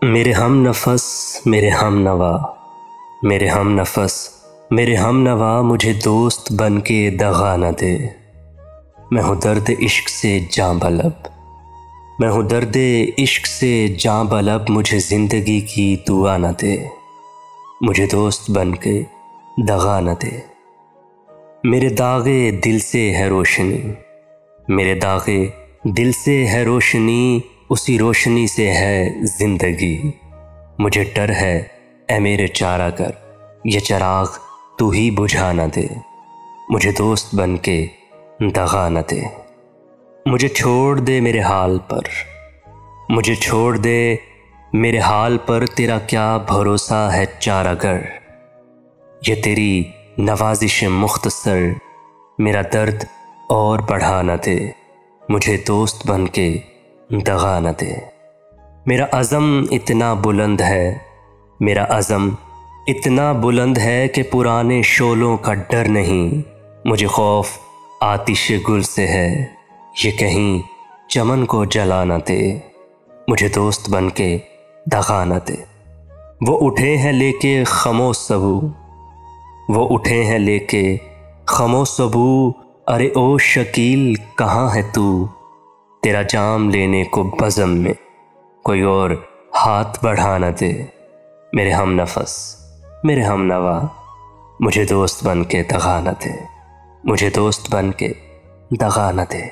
मेरे हम नफस मेरे हम नवा, मेरे हम नफस मेरे हम नवा, मुझे दोस्त बन के दगा न दे। मैं हूँ दर्द इश्क से जाँ बलब, मैं हूँ दर्द इश्क से जाँ बलब, मुझे ज़िंदगी की दुआ न दे। मुझे दोस्त बन के दगा न दे। मेरे दागे दिल से है रोशनी, मेरे दागे दिल से है रोशनी, उसी रोशनी से है ज़िंदगी। मुझे डर है ए मेरे चारागर, ये चिराग तू ही बुझा न दे। मुझे दोस्त बन के दगा न दे। मुझे छोड़ दे मेरे हाल पर, मुझे छोड़ दे मेरे हाल पर, तेरा क्या भरोसा है चारागर। ये तेरी नवाजिश मुख्तसर मेरा दर्द और बढ़ा न दे। मुझे दोस्त बन के दगा न दे। मेरा अज़म इतना बुलंद है, मेरा अज़म इतना बुलंद है कि पुराने शोलों का डर नहीं। मुझे खौफ आतिश गुल से है, ये कहीं चमन को जला न दे। मुझे दोस्त बन के दगा न दे। वो उठे हैं लेके खामोश सबू, वो उठे हैं लेके खामोश सबू, अरे ओ शकील कहाँ है तू। तेरा जाम लेने को बज़म में कोई और हाथ बढ़ा न दे। मेरे हम नफस मेरे हम नवा, मुझे दोस्त बन के दगा न दे। मुझे दोस्त बन के दगा न दे।